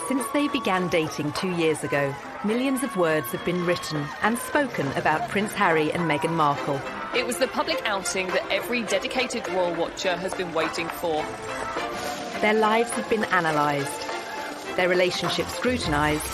Since they began dating 2 years ago, millions of words have been written and spoken about Prince Harry and Meghan Markle. It was the public outing that every dedicated royal watcher has been waiting for. Their lives have been analysed, their relationship scrutinised.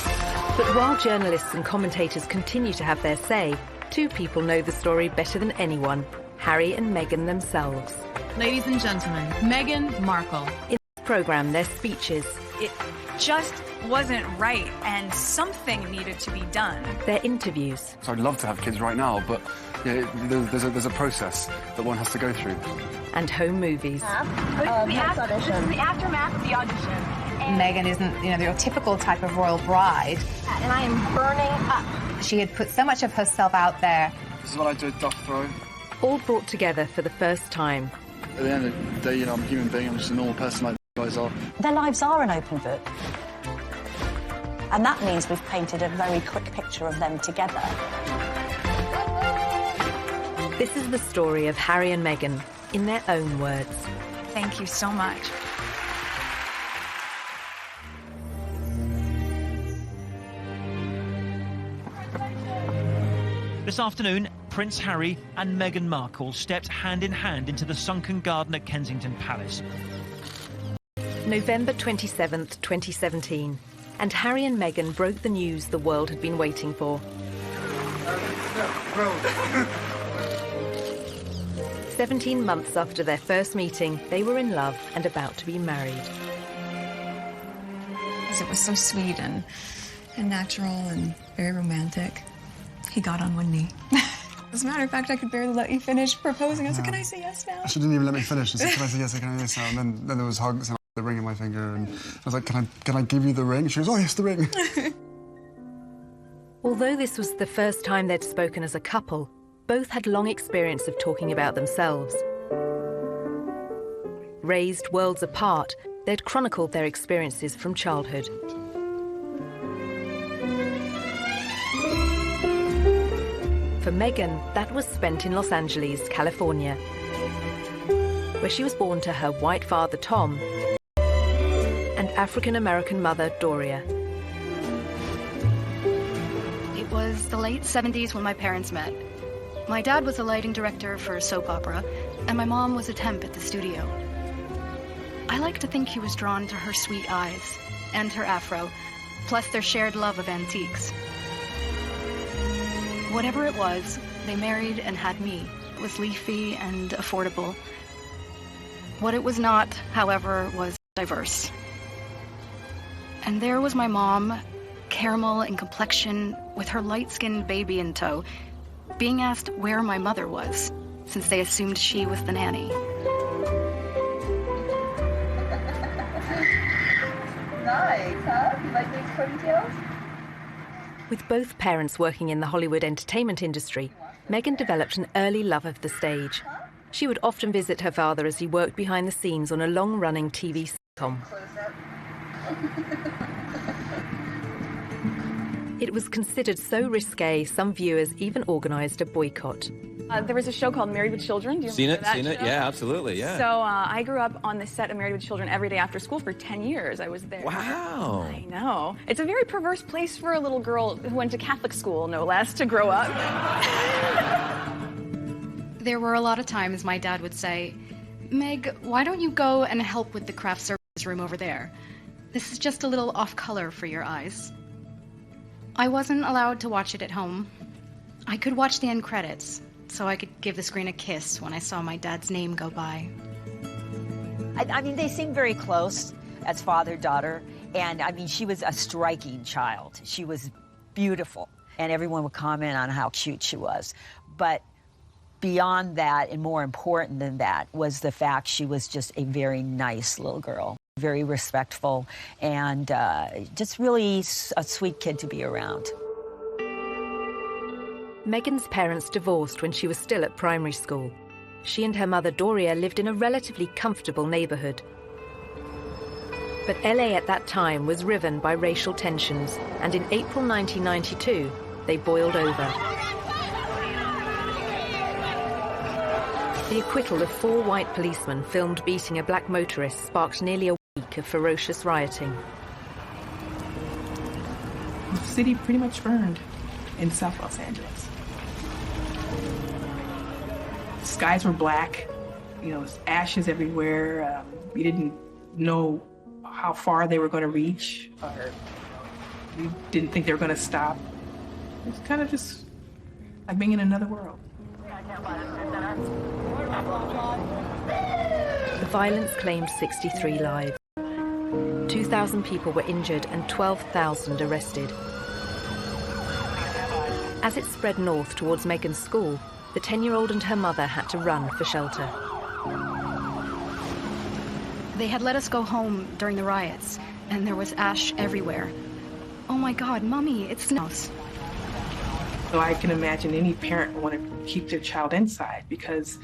But while journalists and commentators continue to have their say, two people know the story better than anyone: Harry and Meghan themselves. Ladies and gentlemen, Meghan Markle. In this programme, their speeches. It just wasn't right, and something needed to be done. Their interviews. So I'd love to have kids right now, but yeah, there's a process that one has to go through. And home movies. This is the aftermath of the audition. Meghan isn't, your typical type of royal bride. And I am burning up. She had put so much of herself out there. This is what I do at duck throw. All brought together for the first time. At the end of the day, I'm a human being. I'm just a normal person like you guys are. Their lives are an open book. And that means we've painted a very quick picture of them together. This is the story of Harry and Meghan, in their own words. Thank you so much. This afternoon, Prince Harry and Meghan Markle stepped hand in hand into the sunken garden at Kensington Palace. November 27th, 2017, and Harry and Meghan broke the news the world had been waiting for. 17 months after their first meeting, they were in love and about to be married. It was so sweet and natural and very romantic. He got on one knee. As a matter of fact, I could barely let you finish proposing. I was like, can I say yes now? She didn't even let me finish. I said, can I say yes, can I say yes now? And then there was hugs and the ring in my finger. And I was like, can I give you the ring? She goes, oh, yes, the ring. Although this was the first time they'd spoken as a couple, both had long experience of talking about themselves. Raised worlds apart, they'd chronicled their experiences from childhood. For Meghan, that was spent in Los Angeles, California, where she was born to her white father, Tom, and African-American mother, Doria. It was the late 70s when my parents met. My dad was a lighting director for a soap opera, and my mom was a temp at the studio. I like to think he was drawn to her sweet eyes and her afro, plus their shared love of antiques. Whatever it was, they married and had me. It was leafy and affordable. What it was not, however, was diverse. And there was my mom, caramel in complexion, with her light-skinned baby in tow, being asked where my mother was, since they assumed she was the nanny. Nice, huh? You like these ponytails? With both parents working in the Hollywood entertainment industry, Meghan developed an early love of the stage. She would often visit her father as he worked behind the scenes on a long-running TV sitcom. It was considered so risque, some viewers even organised a boycott. There was a show called Married with Children. Do you remember that Seen it, yeah, absolutely, yeah. So I grew up on the set of Married with Children every day after school for 10 years. I was there. Wow. I know. It's a very perverse place for a little girl who went to Catholic school, no less, to grow up. There were a lot of times my dad would say, Meg, why don't you go and help with the craft services room over there? This is just a little off-color for your eyes. I wasn't allowed to watch it at home. I could watch the end credits, so I could give the screen a kiss when I saw my dad's name go by. I mean, they seem very close as father-daughter, and I mean, she was a striking child. She was beautiful, and everyone would comment on how cute she was. But beyond that, and more important than that, was the fact she was just a very nice little girl. Very respectful, and just really a sweet kid to be around. Meghan's parents divorced when she was still at primary school. She and her mother Doria lived in a relatively comfortable neighbourhood. But LA at that time was riven by racial tensions, and in April 1992, they boiled over. The acquittal of 4 white policemen filmed beating a black motorist sparked nearly a week week of ferocious rioting. The city pretty much burned in South Los Angeles. The skies were black, ashes everywhere. We didn't know how far they were going to reach, or we didn't think they were going to stop. It was kind of just like being in another world. The violence claimed 63 lives. 2,000 people were injured and 12,000 arrested. As it spread north towards Meghan's school, the 10-year-old and her mother had to run for shelter. They had let us go home during the riots, and there was ash everywhere. Oh my God, Mommy, it's snows. So I can imagine any parent want to keep their child inside because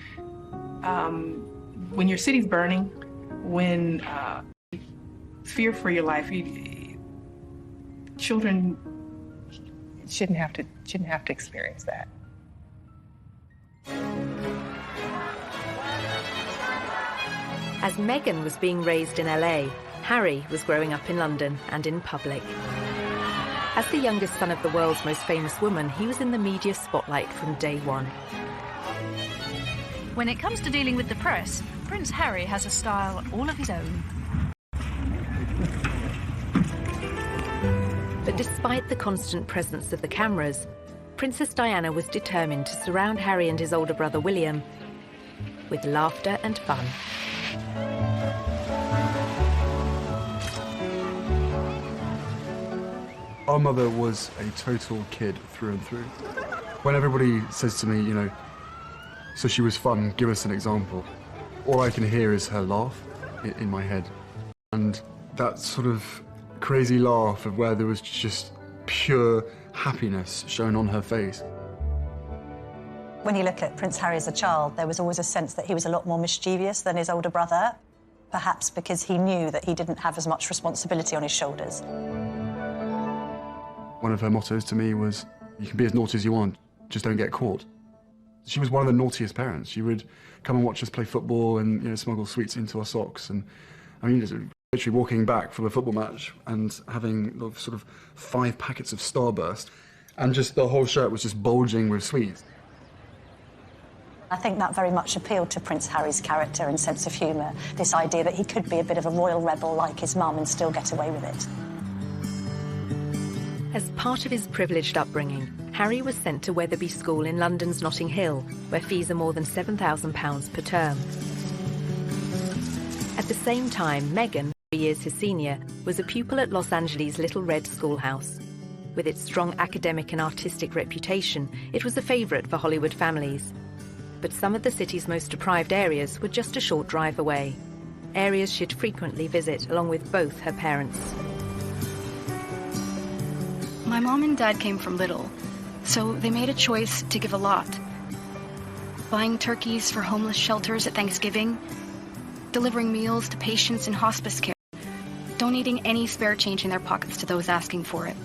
when your city's burning, when fear for your life, children shouldn't have to experience that. As Meghan was being raised in LA, Harry was growing up in London and in public. As the youngest son of the world's most famous woman, he was in the media spotlight from day one. When it comes to dealing with the press, Prince Harry has a style all of his own. But despite the constant presence of the cameras, Princess Diana was determined to surround Harry and his older brother William with laughter and fun. Our mother was a total kid through and through. When everybody says to me, so she was fun, give us an example, all I can hear is her laugh in my head. And that sort of crazy laugh of where there was just pure happiness shown on her face. When you look at Prince Harry as a child, there was always a sense that he was a lot more mischievous than his older brother, perhaps because he knew that he didn't have as much responsibility on his shoulders. One of her mottos to me was, you can be as naughty as you want, just don't get caught. She was one of the naughtiest parents. She would come and watch us play football and smuggle sweets into our socks. And I mean, literally walking back from a football match and having sort of 5 packets of Starburst, and just the whole shirt was just bulging with sweets. I think that very much appealed to Prince Harry's character and sense of humour, this idea that he could be a bit of a royal rebel like his mum and still get away with it. As part of his privileged upbringing, Harry was sent to Wetherby School in London's Notting Hill, where fees are more than £7,000 per term. At the same time, Meghan, 3 years his senior, was a pupil at Los Angeles' Little Red Schoolhouse. With its strong academic and artistic reputation, it was a favourite for Hollywood families. But some of the city's most deprived areas were just a short drive away, areas she'd frequently visit along with both her parents. My mom and dad came from little, so they made a choice to give a lot. Buying turkeys for homeless shelters at Thanksgiving, delivering meals to patients in hospice care, donating any spare change in their pockets to those asking for it.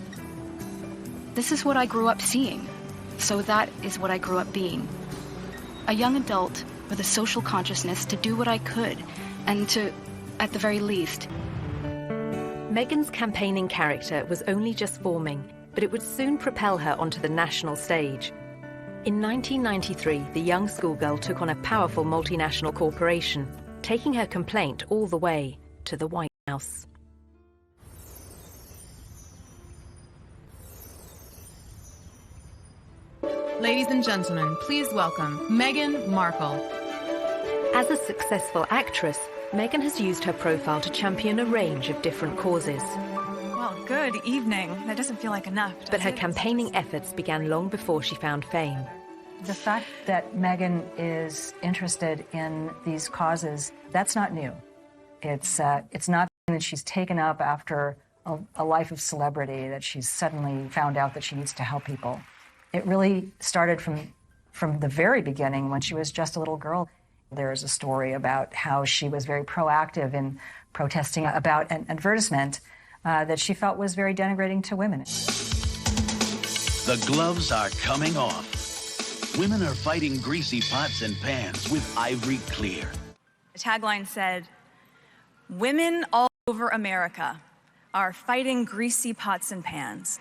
This is what I grew up seeing, so that is what I grew up being. A young adult with a social consciousness to do what I could, and to, at the very least. Meghan's campaigning character was only just forming, but it would soon propel her onto the national stage. In 1993, the young schoolgirl took on a powerful multinational corporation, taking her complaint all the way to the White House. Ladies and gentlemen, please welcome Meghan Markle. As a successful actress, Meghan has used her profile to champion a range of different causes. Well, good evening. That doesn't feel like enough. But her campaigning efforts began long before she found fame. The fact that Meghan is interested in these causes, that's not new. It's not that she's taken up after a life of celebrity, that she's suddenly found out that she needs to help people. It really started from the very beginning when she was just a little girl. There's a story about how she was very proactive in protesting about an advertisement that she felt was very denigrating to women. The gloves are coming off. Women are fighting greasy pots and pans with Ivory Clear. The tagline said, "Women all over America are fighting greasy pots and pans.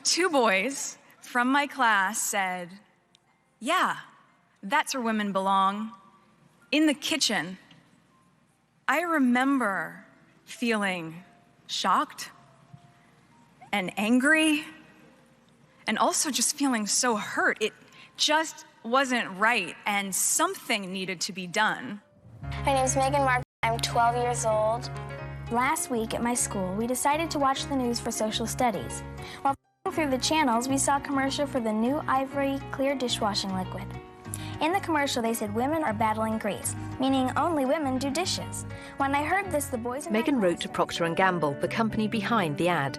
2 boys from my class said, "Yeah, that's where women belong, in the kitchen." I remember feeling shocked and angry and also just feeling so hurt. It just wasn't right, and something needed to be done. My name is meghanmarrkle. I'm 12 years old. Last week at my school, we decided to watch the news for social studies. While through the channels, we saw a commercial for the new Ivory clear dishwashing liquid. In the commercial, they said women are battling grease, meaning only women do dishes. When I heard this, the boys... Meghan wrote to Procter & Gamble, the company behind the ad,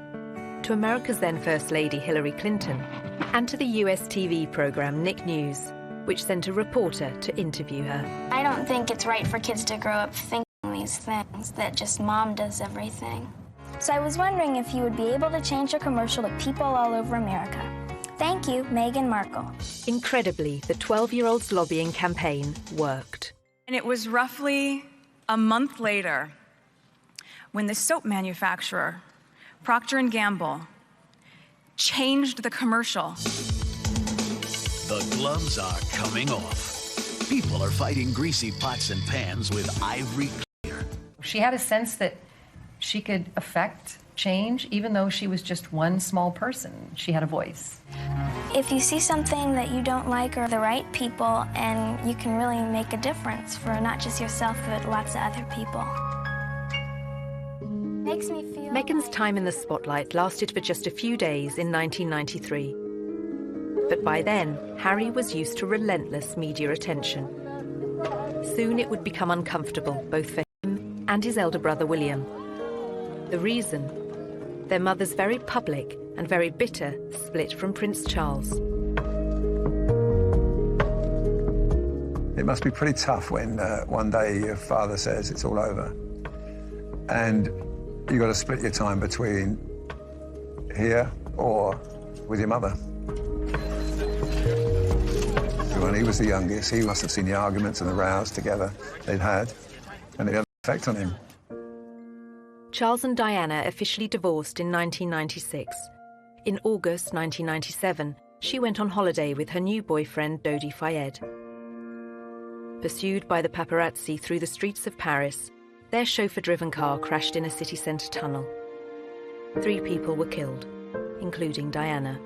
to America's then First Lady Hillary Clinton, and to the US TV program Nick News, which sent a reporter to interview her. I don't think it's right for kids to grow up thinking these things, that just mom does everything. So I was wondering if you would be able to change your commercial to people all over America. Thank you, Meghan Markle. Incredibly, the 12-year-old's lobbying campaign worked. And it was roughly a month later when the soap manufacturer, Procter & Gamble, changed the commercial. The gloves are coming off. People are fighting greasy pots and pans with Ivory Clear. She had a sense that she could affect change, even though she was just one small person. She had a voice. If you see something that you don't like or the right people, and you can really make a difference for not just yourself, but lots of other people. Makes me feel... Meghan's time in the spotlight lasted for just a few days in 1993. But by then, Harry was used to relentless media attention. Soon it would become uncomfortable, both for him and his elder brother William. The reason? Their mother's very public and very bitter split from Prince Charles. It must be pretty tough when one day your father says it's all over. And you've got to split your time between here or with your mother. When he was the youngest, he must have seen the arguments and the rows together they'd had, and it had an effect on him. Charles and Diana officially divorced in 1996. In August 1997, she went on holiday with her new boyfriend, Dodi Fayed. Pursued by the paparazzi through the streets of Paris, their chauffeur-driven car crashed in a city centre tunnel. 3 people were killed, including Diana.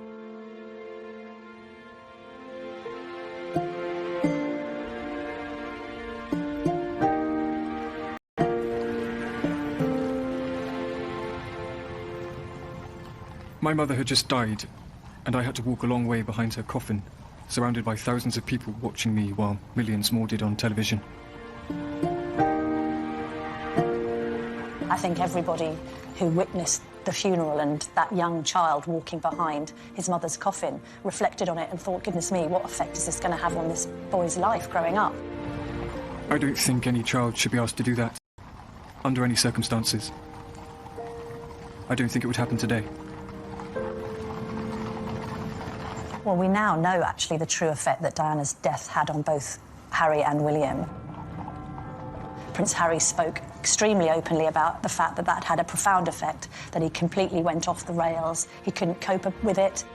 My mother had just died, and I had to walk a long way behind her coffin, surrounded by thousands of people watching me while millions more did on television. I think everybody who witnessed the funeral and that young child walking behind his mother's coffin reflected on it and thought, goodness me, what effect is this going to have on this boy's life growing up? I don't think any child should be asked to do that, under any circumstances. I don't think it would happen today. Well, we now know, actually, the true effect that Diana's death had on both Harry and William. Prince Harry spoke extremely openly about the fact that that had a profound effect, that he completely went off the rails, he couldn't cope with it.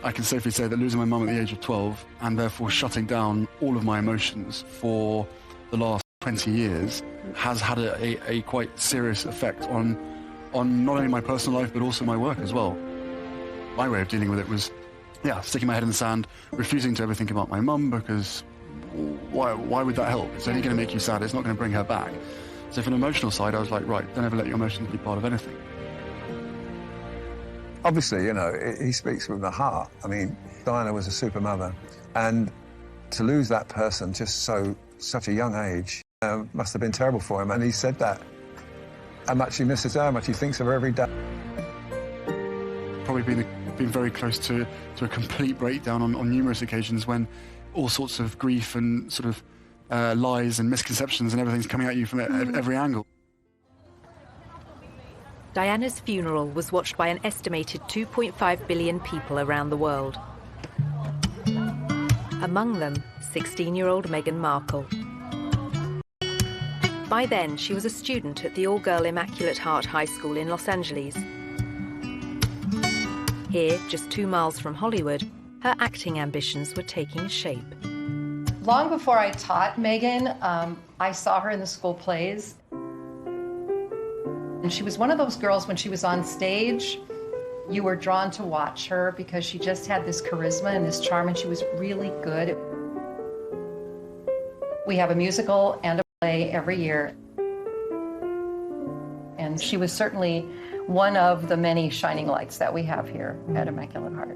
I can safely say that losing my mum at the age of 12, and therefore shutting down all of my emotions for the last 20 years, has had a quite serious effect on not only my personal life, but also my work as well. My way of dealing with it was, sticking my head in the sand, refusing to ever think about my mum, because why would that help? It's only going to make you sad, it's not going to bring her back. So from an emotional side, I was like, right, don't ever let your emotions be part of anything. Obviously, you know, he speaks from the heart. I mean, Diana was a super mother, and to lose that person just such a young age must have been terrible for him, and he said that. How much he misses her, how much he thinks of her every day. Probably been very close to a complete breakdown on numerous occasions, when all sorts of grief and sort of lies and misconceptions and everything's coming at you from every angle. Diana's funeral was watched by an estimated 2.5 billion people around the world. Among them, 16-year-old Meghan Markle. By then, she was a student at the all-girl Immaculate Heart High School in Los Angeles. Here, just 2 miles from Hollywood, her acting ambitions were taking shape. Long before I taught Meghan, I saw her in the school plays. And she was one of those girls, when she was on stage, you were drawn to watch her because she just had this charisma and this charm, and she was really good. We have a musical and a play every year. And she was certainly one of the many shining lights that we have here at Immaculate Heart.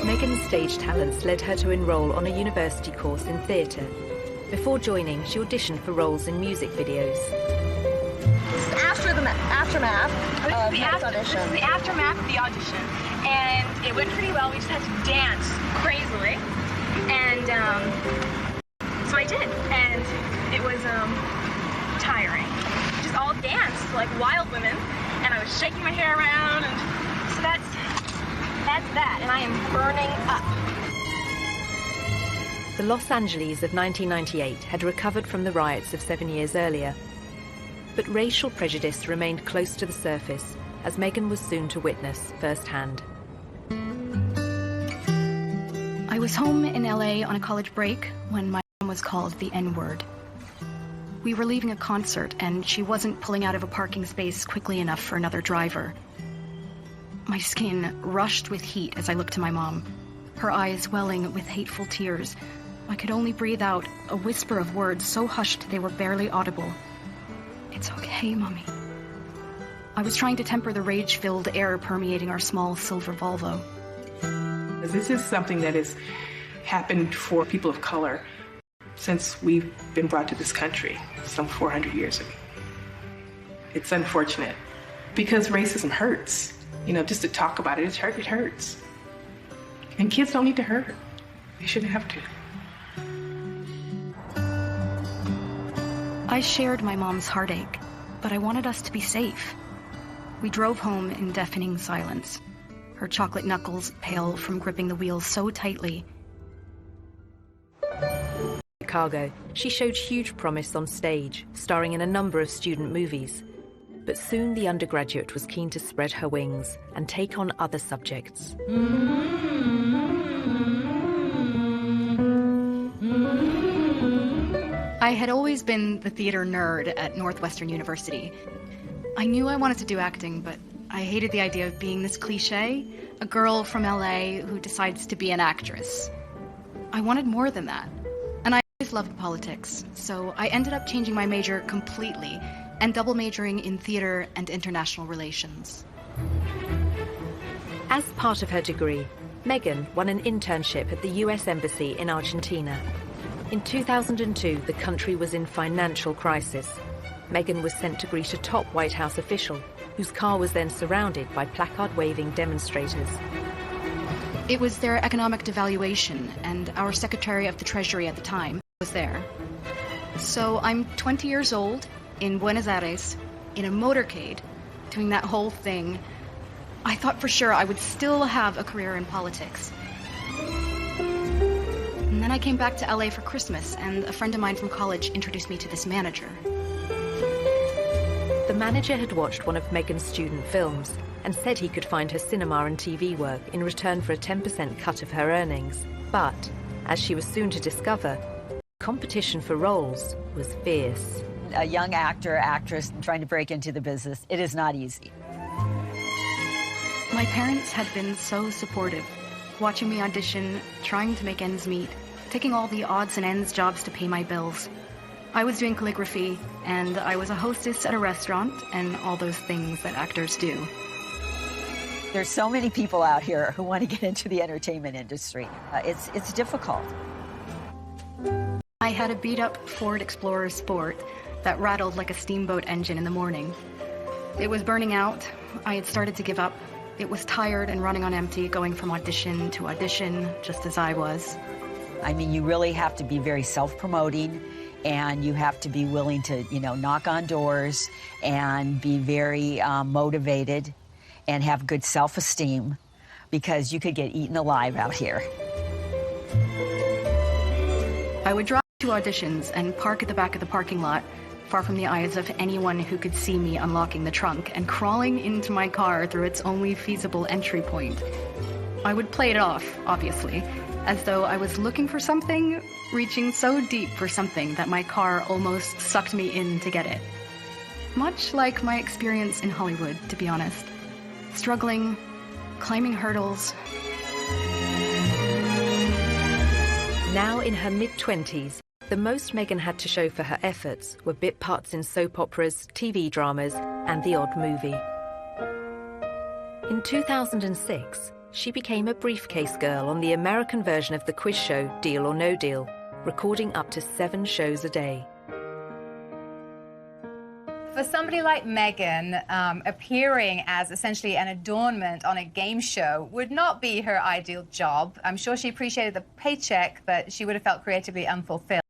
Meghan's stage talents led her to enroll on a university course in theatre. Before joining, she auditioned for roles in music videos. This is after the aftermath of the audition. This is the aftermath of the audition, and it went pretty well. We just had to dance crazily, and so I did, and it was tiring. We just all danced like wild women, and I was shaking my hair around, and so that's that, and I am burning up. The Los Angeles of 1998 had recovered from the riots of 7 years earlier. But racial prejudice remained close to the surface, as Meghan was soon to witness firsthand. I was home in LA on a college break when my mom was called the N-word. We were leaving a concert, and she wasn't pulling out of a parking space quickly enough for another driver. My skin rushed with heat as I looked to my mom, her eyes welling with hateful tears. I could only breathe out a whisper of words so hushed they were barely audible. "It's okay, Mommy." I was trying to temper the rage-filled air permeating our small silver Volvo. This is something that has happened for people of color since we've been brought to this country some 400 years ago. It's unfortunate because racism hurts. You know, just to talk about it, it hurts. And kids don't need to hurt. They shouldn't have to. I shared my mom's heartache, but I wanted us to be safe. We drove home in deafening silence, her chocolate knuckles pale from gripping the wheels so tightly. Chicago, she showed huge promise on stage, starring in a number of student movies. But soon the undergraduate was keen to spread her wings and take on other subjects. I had always been the theater nerd at Northwestern University. I knew I wanted to do acting, but I hated the idea of being this cliché, a girl from LA who decides to be an actress. I wanted more than that, and I always loved politics, so I ended up changing my major completely and double majoring in theater and international relations. As part of her degree, Meghan won an internship at the US Embassy in Argentina. In 2002, the country was in financial crisis. Meghan was sent to greet a top White House official, whose car was then surrounded by placard-waving demonstrators. It was their economic devaluation, and our Secretary of the Treasury at the time was there. So I'm 20 years old, in Buenos Aires, in a motorcade, doing that whole thing. I thought for sure I would still have a career in politics. And then I came back to LA for Christmas, and a friend of mine from college introduced me to this manager. The manager had watched one of Meghan's student films and said he could find her cinema and TV work in return for a 10% cut of her earnings. But, as she was soon to discover, competition for roles was fierce. A young actor, actress trying to break into the business, it is not easy. My parents had been so supportive, watching me audition, trying to make ends meet, taking all the odds and ends jobs to pay my bills. I was doing calligraphy, and I was a hostess at a restaurant, and all those things that actors do. There's so many people out here who want to get into the entertainment industry. It's difficult. I had a beat-up Ford Explorer Sport that rattled like a steamboat engine in the morning. It was burning out. I had started to give up. It was tired and running on empty, going from audition to audition, just as I was. I mean, you really have to be very self-promoting, and you have to be willing to, knock on doors and be very motivated and have good self-esteem, because you could get eaten alive out here. I would drive to to auditions and park at the back of the parking lot, far from the eyes of anyone who could see me unlocking the trunk and crawling into my car through its only feasible entry point. I would play it off, obviously, as though I was looking for something, reaching so deep for something that my car almost sucked me in to get it. Much like my experience in Hollywood, to be honest. Struggling, climbing hurdles. Now in her mid-20s, the most Meghan had to show for her efforts were bit parts in soap operas, TV dramas, and the odd movie. In 2006, she became a briefcase girl on the American version of the quiz show Deal or No Deal, recording up to 7 shows a day. For somebody like Meghan, appearing as essentially an adornment on a game show would not be her ideal job. I'm sure she appreciated the paycheck, but she would have felt creatively unfulfilled.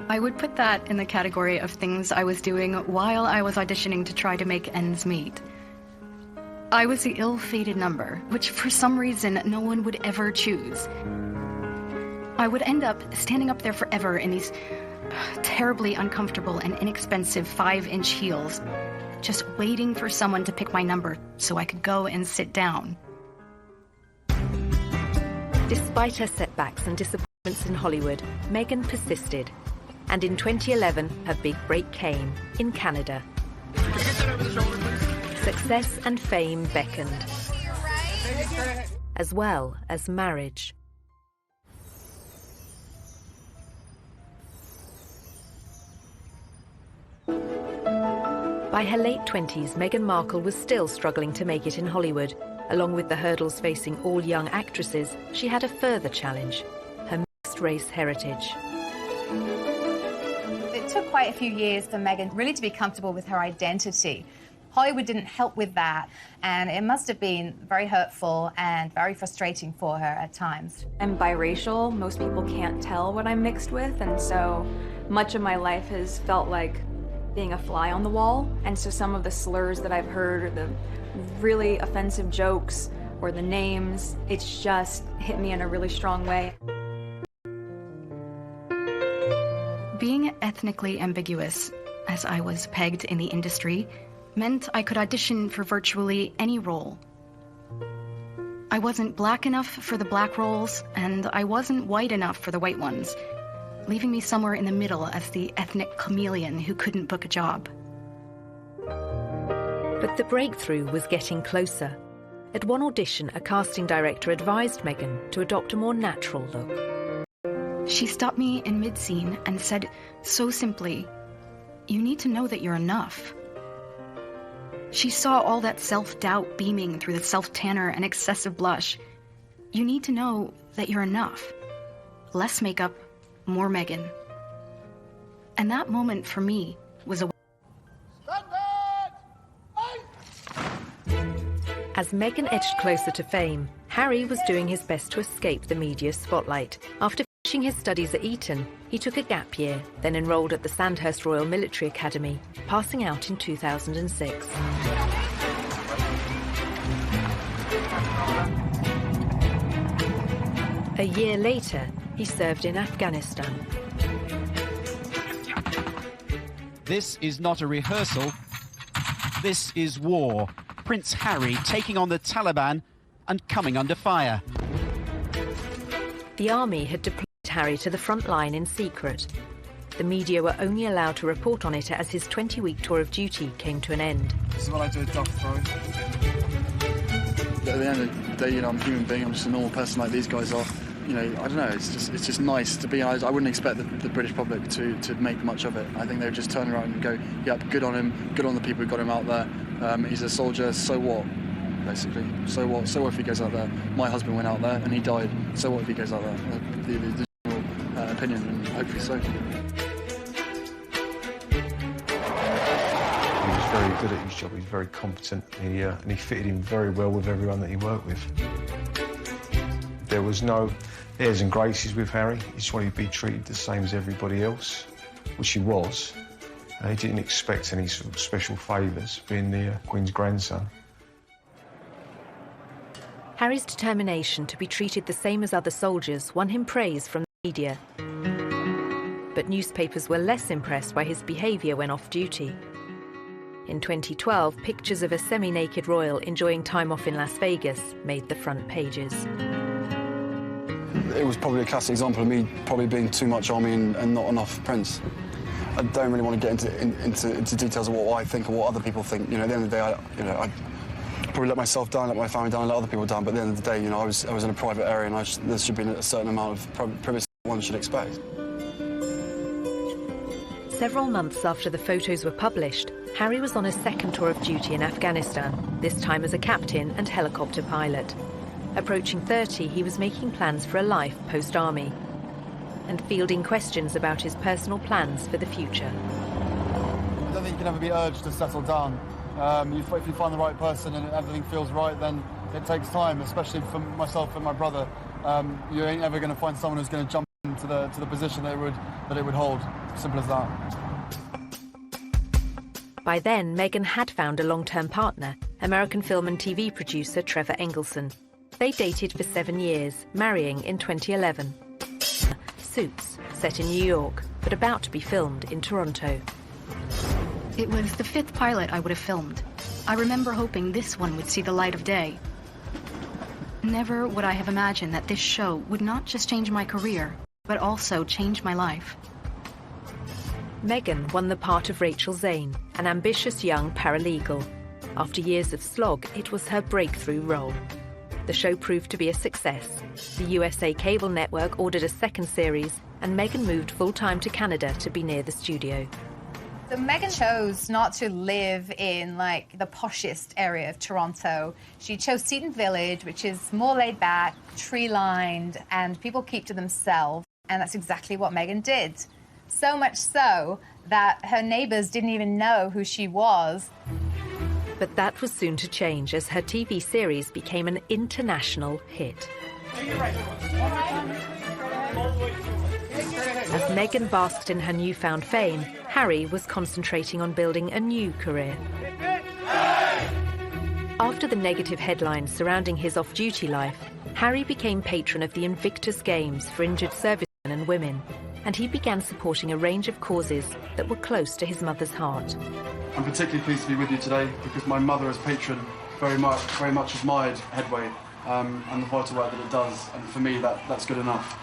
I would put that in the category of things I was doing while I was auditioning to try to make ends meet. I was the ill-fated number, which for some reason no one would ever choose. I would end up standing up there forever in these terribly uncomfortable and inexpensive 5-inch heels, just waiting for someone to pick my number so I could go and sit down. Despite her setbacks and disappointments in Hollywood, Meghan persisted. And in 2011, her big break came in Canada. Success and fame beckoned, as well as marriage. By her late 20s, Meghan Markle was still struggling to make it in Hollywood. Along with the hurdles facing all young actresses, she had a further challenge: her mixed-race heritage. It took quite a few years for Meghan really to be comfortable with her identity. Hollywood didn't help with that, and it must have been very hurtful and very frustrating for her at times. I'm biracial. Most people can't tell what I'm mixed with, and so much of my life has felt like being a fly on the wall. And so some of the slurs that I've heard, or the really offensive jokes, or the names, it's just hit me in a really strong way. Being ethnically ambiguous, as I was pegged in the industry, meant I could audition for virtually any role. I wasn't black enough for the black roles, and I wasn't white enough for the white ones, leaving me somewhere in the middle as the ethnic chameleon who couldn't book a job. But the breakthrough was getting closer. At one audition, a casting director advised Meghan to adopt a more natural look. She stopped me in mid-scene and said so simply, "You need to know that you're enough." She saw all that self-doubt beaming through the self-tanner and excessive blush. You need to know that you're enough. Less makeup, more Meghan. And that moment for me was a... As Meghan edged closer to fame, Harry was doing his best to escape the media spotlight. After finishing his studies at Eton, he took a gap year, then enrolled at the Sandhurst Royal Military Academy, passing out in 2006. A year later, he served in Afghanistan. This is not a rehearsal. This is war. Prince Harry taking on the Taliban and coming under fire. The army had deployed Harry to the front line in secret. The media were only allowed to report on it as his 20-week tour of duty came to an end. This is what I do, duck throw. At the end of the day, I'm a human being. I'm just a normal person like these guys are. I don't know. It's just nice to be. I wouldn't expect the British public to make much of it. I think they would just turn around and go, "Yep, good on him. Good on the people who got him out there. He's a soldier. So what?" Basically, so what? So what if he goes out there? My husband went out there and he died. So what if he goes out there? The general opinion, and hopefully so. He was very good at his job. He was very competent. And he fitted in very well with everyone that he worked with. There was no airs and graces with Harry. He just wanted to be treated the same as everybody else, which he was. He didn't expect any sort of special favours, being the Queen's grandson. Harry's determination to be treated the same as other soldiers won him praise from media. But newspapers were less impressed by his behaviour when off-duty. In 2012, pictures of a semi-naked royal enjoying time off in Las Vegas made the front pages. It was probably a classic example of me probably being too much army and not enough prince. I don't really want to get into details of what I think or what other people think. You know, at the end of the day, I probably let myself down, let my family down, let other people down. But at the end of the day, you know, I was in a private area, and there should be a certain amount of privacy one should expect. Several months after the photos were published, Harry was on his second tour of duty in Afghanistan, this time as a captain and helicopter pilot. Approaching 30, he was making plans for a life post-army and fielding questions about his personal plans for the future. I don't think you can ever be urged to settle down. If you find the right person and everything feels right, then it takes time, especially for myself and my brother. You ain't ever going to find someone who's going to jump into the position that it would hold. Simple as that. By then, Meghan had found a long-term partner, American film and TV producer Trevor Engelson. They dated for 7 years, marrying in 2011. Suits, set in New York, but about to be filmed in Toronto. It was the 5th pilot I would have filmed. I remember hoping this one would see the light of day. Never would I have imagined that this show would not just change my career, but also change my life. Meghan won the part of Rachel Zane, an ambitious young paralegal. After years of slog, it was her breakthrough role. The show proved to be a success. The USA cable network ordered a second series, and Meghan moved full-time to Canada to be near the studio. So Meghan chose not to live in, like, the poshest area of Toronto. She chose Seton Village, which is more laid back, tree-lined, and people keep to themselves. And that's exactly what Meghan did. So much so that her neighbours didn't even know who she was. But that was soon to change as her TV series became an international hit. As Meghan basked in her newfound fame, Harry was concentrating on building a new career. After the negative headlines surrounding his off-duty life, Harry became patron of the Invictus Games for injured servicemen and women, and he began supporting a range of causes that were close to his mother's heart. I'm particularly pleased to be with you today because my mother as patron very much admired Headway and the vital work that it does, and for me that's good enough.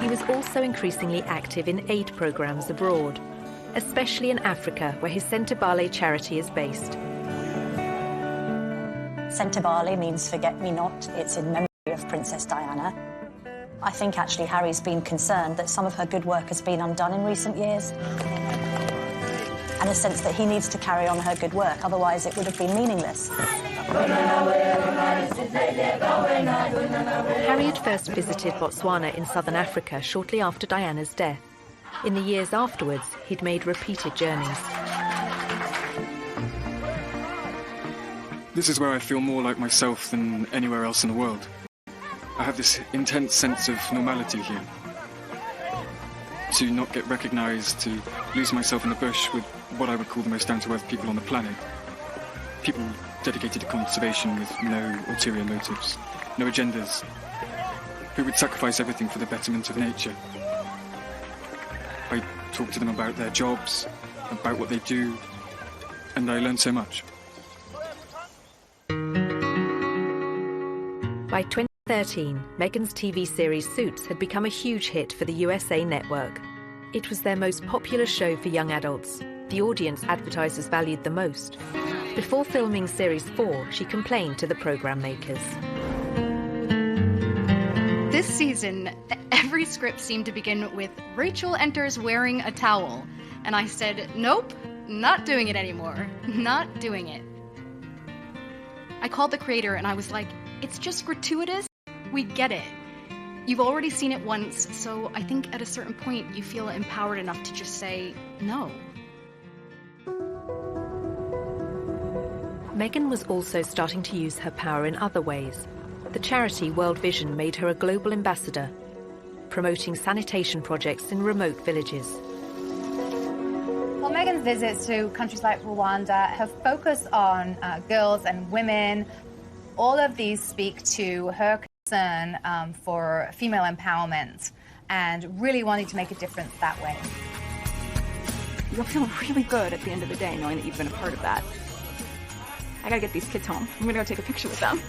He was also increasingly active in aid programs abroad, especially in Africa, where his Sentebale charity is based. Sentebale means forget-me-not. It's in memory of Princess Diana. I think actually Harry's been concerned that some of her good work has been undone in recent years. And a sense that he needs to carry on her good work, otherwise it would have been meaningless. Harry had first visited Botswana in southern Africa shortly after Diana's death. In the years afterwards, he'd made repeated journeys. This is where I feel more like myself than anywhere else in the world. I have this intense sense of normality here. To not get recognised, to lose myself in the bush with what I would call the most down-to-earth people on the planet. People dedicated to conservation with no ulterior motives, no agendas, who would sacrifice everything for the betterment of nature. I talk to them about their jobs, about what they do, and I learn so much. By 2013, Meghan's TV series Suits had become a huge hit for the USA network. It was their most popular show for young adults, the audience advertisers valued the most. Before filming Series 4, she complained to the program makers. This season, every script seemed to begin with Rachel enters wearing a towel. And I said, nope, not doing it anymore. Not doing it. I called the creator and I was like, it's just gratuitous. We get it. You've already seen it once, so I think at a certain point you feel empowered enough to just say no. Meghan was also starting to use her power in other ways. The charity World Vision made her a global ambassador, promoting sanitation projects in remote villages. Well, Meghan's visits to countries like Rwanda have focused on girls and women. All of these speak to her concern for female empowerment and really wanting to make a difference that way. You'll feel really good at the end of the day knowing that you've been a part of that. I gotta get these kids home. I'm gonna go take a picture with them.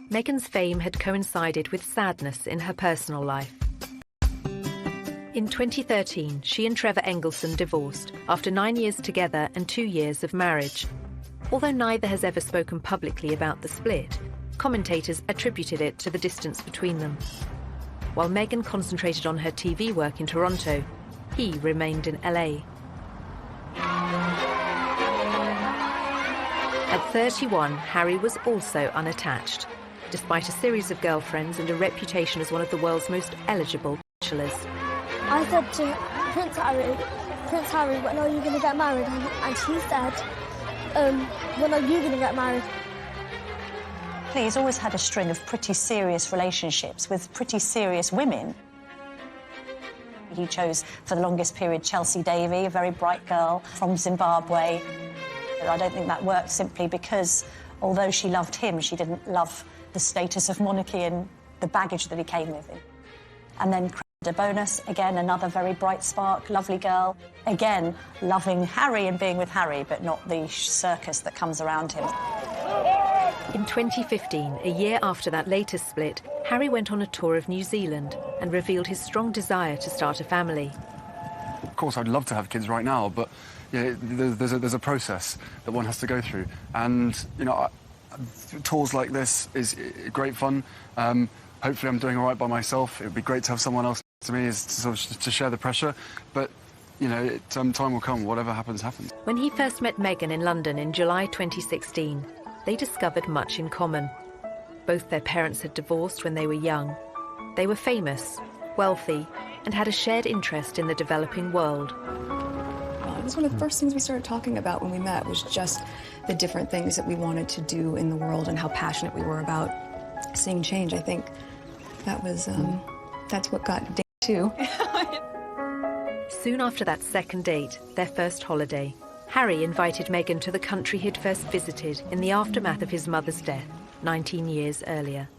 Meghan's fame had coincided with sadness in her personal life. In 2013, she and Trevor Engelson divorced after 9 years together and 2 years of marriage. Although neither has ever spoken publicly about the split, commentators attributed it to the distance between them. While Meghan concentrated on her TV work in Toronto, he remained in LA. At 31, Harry was also unattached, despite a series of girlfriends and a reputation as one of the world's most eligible bachelors. I said to Prince Harry, when are you going to get married? And he said, when are you going to get married? He's always had a string of pretty serious relationships with pretty serious women. He chose, for the longest period, Chelsea Davy, a very bright girl from Zimbabwe. I don't think that worked simply because, although she loved him, she didn't love the status of monarchy and the baggage that he came with him. And then de Bonus, again, another very bright spark, lovely girl. Again, loving Harry and being with Harry, but not the circus that comes around him. In 2015, a year after that latest split, Harry went on a tour of New Zealand and revealed his strong desire to start a family. Of course, I'd love to have kids right now, but there's a process that one has to go through. And, tours like this is great fun. Hopefully I'm doing all right by myself. It would be great to have someone else to me to share the pressure. But, time will come. Whatever happens, happens. When he first met Meghan in London in July 2016, they discovered much in common. Both their parents had divorced when they were young. They were famous, wealthy, and had a shared interest in the developing world. It was one of the first things we started talking about when we met, was just the different things that we wanted to do in the world and how passionate we were about seeing change. I think that was, that's what got day 2. Soon after that second date, their first holiday, Harry invited Meghan to the country he'd first visited in the aftermath of his mother's death 19 years earlier.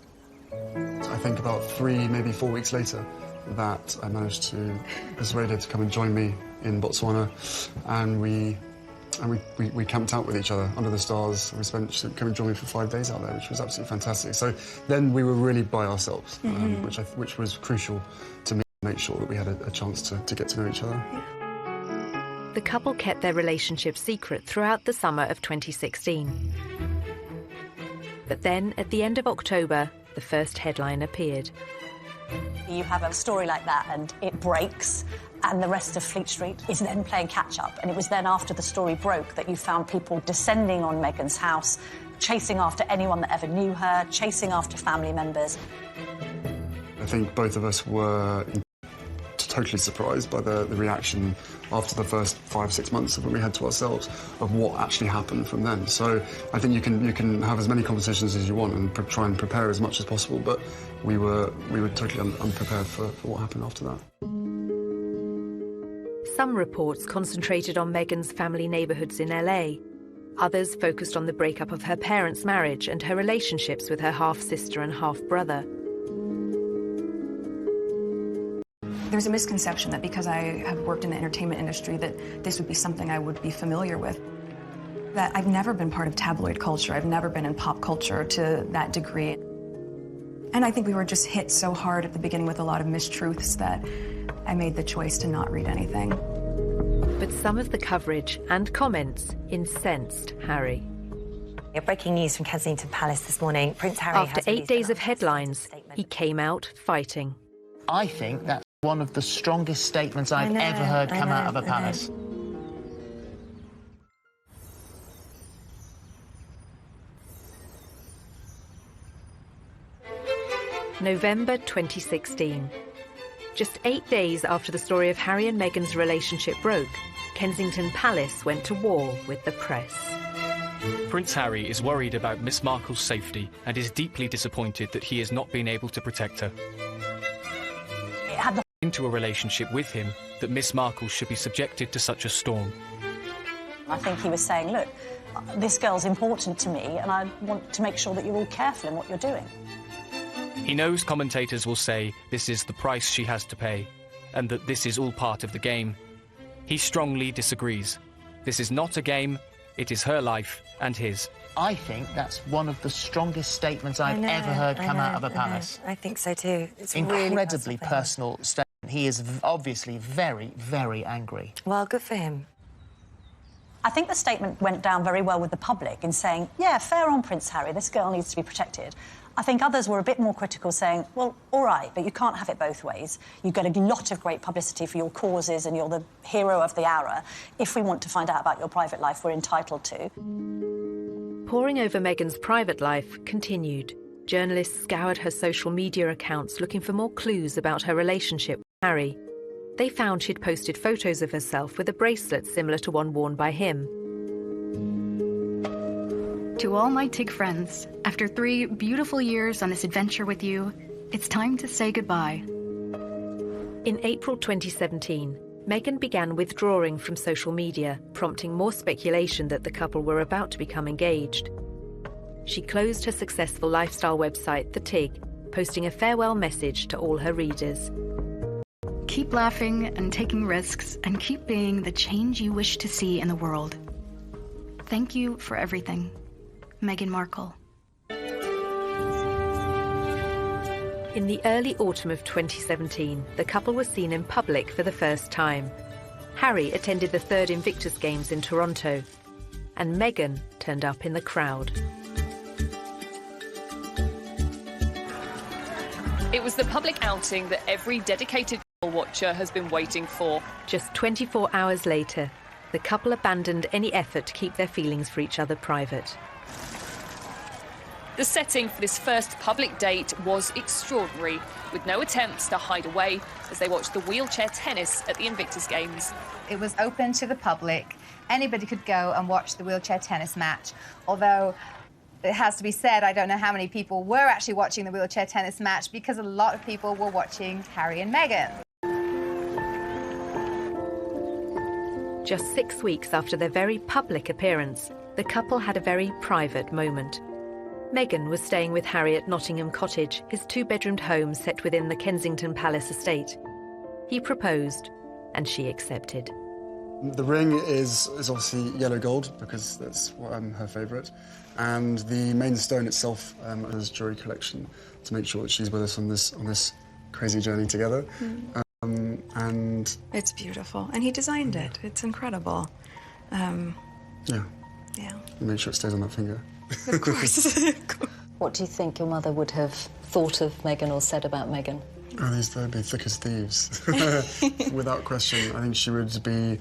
I think about 3, maybe 4 weeks later, that I managed to persuade her to come and join me in Botswana, and we camped out with each other under the stars. She came and joined me for 5 days out there, which was absolutely fantastic. So then we were really by ourselves, which was crucial to me, to make sure that we had a chance to get to know each other. The couple kept their relationship secret throughout the summer of 2016. But then, at the end of October, the first headline appeared. You have a story like that and it breaks, and the rest of Fleet Street is then playing catch-up. And it was then after the story broke that you found people descending on Meghan's house, chasing after anyone that ever knew her, chasing after family members. I think both of us were totally surprised by the reaction after the first 5-6 months of what we had to ourselves, of what actually happened from then. So I think you can have as many conversations as you want and try and prepare as much as possible, but we were totally unprepared for what happened after that. Some reports concentrated on Meghan's family neighbourhoods in LA. Others focused on the breakup of her parents' marriage and her relationships with her half-sister and half-brother. There's a misconception that because I have worked in the entertainment industry that this would be something I would be familiar with. That I've never been part of tabloid culture. I've never been in pop culture to that degree. And I think we were just hit so hard at the beginning with a lot of mistruths that I made the choice to not read anything. But some of the coverage and comments incensed Harry. Breaking news from Kensington Palace this morning. Prince Harry After 8 days of headlines, he came out fighting. I think that's one of the strongest statements I've ever heard come out of a palace. November 2016. Just 8 days after the story of Harry and Meghan's relationship broke, Kensington Palace went to war with the press. Prince Harry is worried about Miss Markle's safety and is deeply disappointed that he has not been able to protect her. It had the into a relationship with him that Miss Markle should be subjected to such a storm. I think he was saying, look, this girl's important to me, and I want to make sure that you're all careful in what you're doing. He knows commentators will say this is the price she has to pay, and that this is all part of the game. He strongly disagrees. This is not a game, it is her life and his. I think that's one of the strongest statements I've ever heard come out of a palace. I think so too. It's incredibly personal statement. He is obviously very, very angry. Well, good for him. I think the statement went down very well with the public in saying, yeah, fair on Prince Harry, this girl needs to be protected. I think others were a bit more critical, saying, well, all right, but you can't have it both ways. You get a lot of great publicity for your causes and you're the hero of the hour. If we want to find out about your private life, we're entitled to. Poring over Meghan's private life continued. Journalists scoured her social media accounts looking for more clues about her relationship with Harry. They found she'd posted photos of herself with a bracelet similar to one worn by him. To all my TIG friends, after 3 beautiful years on this adventure with you, it's time to say goodbye. In April 2017, Meghan began withdrawing from social media, prompting more speculation that the couple were about to become engaged. She closed her successful lifestyle website, The TIG, posting a farewell message to all her readers. Keep laughing and taking risks, and keep being the change you wish to see in the world. Thank you for everything. Meghan Markle. In the early autumn of 2017, the couple was seen in public for the first time. Harry attended the 3rd Invictus Games in Toronto, and Meghan turned up in the crowd. It was the public outing that every dedicated watcher has been waiting for. Just 24 hours later, the couple abandoned any effort to keep their feelings for each other private. The setting for this first public date was extraordinary, with no attempts to hide away as they watched the wheelchair tennis at the Invictus Games. It was open to the public. Anybody could go and watch the wheelchair tennis match, although it has to be said, I don't know how many people were actually watching the wheelchair tennis match because a lot of people were watching Harry and Meghan. Just 6 weeks after their very public appearance, the couple had a very private moment. Meghan was staying with Harry at Nottingham Cottage, his 2-bedroomed home set within the Kensington Palace estate. He proposed, and she accepted. The ring is obviously yellow gold, because that's her favourite. And the main stone itself is jewellery collection, to make sure that she's with us on this crazy journey together. And it's beautiful, and he designed it. It's incredible. Yeah. Make sure it stays on that finger. Of course. What do you think your mother would have thought of Meghan or said about Meghan? Oh, they'd be thick as thieves. Without question. I think she would be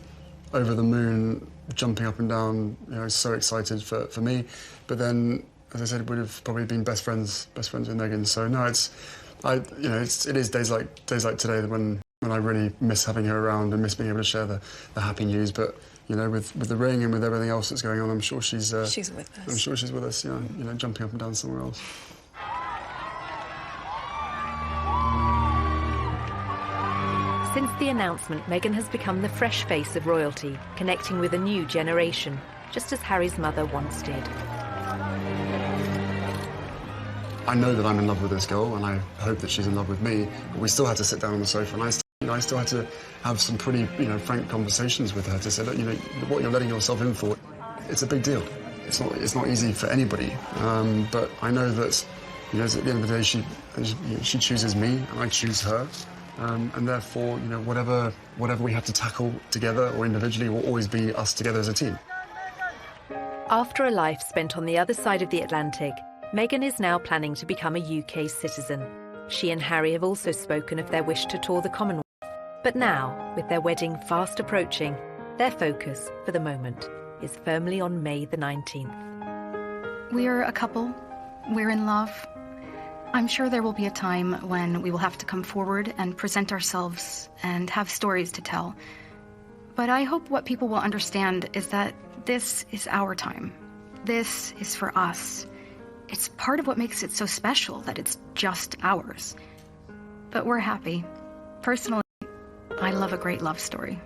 over the moon, jumping up and down, so excited for me. But then, as I said, would have probably been best friends with Meghan. So no, it is days like today when I really miss having her around and miss being able to share the happy news. But with the ring and with everything else that's going on, I'm sure she's with us. I'm sure she's with us. Jumping up and down somewhere else. Since the announcement, Meghan has become the fresh face of royalty, connecting with a new generation, just as Harry's mother once did. I know that I'm in love with this girl, and I hope that she's in love with me, but we still had to sit down on the sofa, and I still had to have some pretty, frank conversations with her to say, look, what you're letting yourself in for, it's a big deal. It's not easy for anybody, but I know that, at the end of the day, she chooses me, and I choose her. And therefore, whatever we have to tackle together or individually will always be us together as a team. After a life spent on the other side of the Atlantic, Meghan is now planning to become a UK citizen. She and Harry have also spoken of their wish to tour the Commonwealth. But now, with their wedding fast approaching, their focus, for the moment, is firmly on May the 19th. We're a couple. We're in love. I'm sure there will be a time when we will have to come forward and present ourselves and have stories to tell. But I hope what people will understand is that this is our time. This is for us. It's part of what makes it so special that it's just ours. But we're happy. Personally, I love a great love story.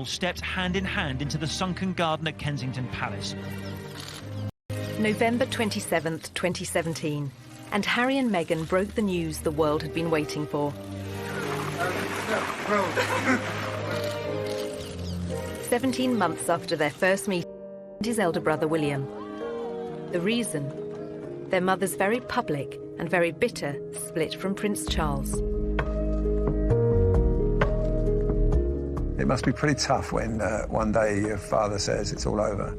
Stepped hand in hand into the sunken garden at Kensington Palace. November 27th, 2017, and Harry and Meghan broke the news the world had been waiting for. 17 months after their first meeting, and his elder brother William. The reason? Their mother's very public and very bitter split from Prince Charles. It must be pretty tough when one day your father says it's all over,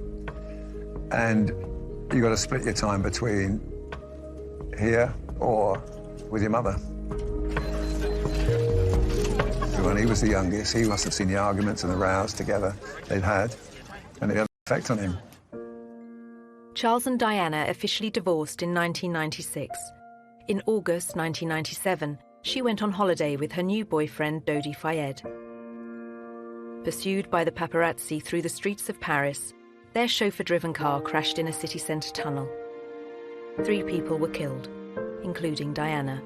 and you've got to split your time between here or with your mother. When he was the youngest, he must have seen the arguments and the rows together they'd had, and it had an effect on him. Charles and Diana officially divorced in 1996. In August 1997, she went on holiday with her new boyfriend Dodi Fayed. Pursued by the paparazzi through the streets of Paris, their chauffeur-driven car crashed in a city centre tunnel. 3 people were killed, including Diana.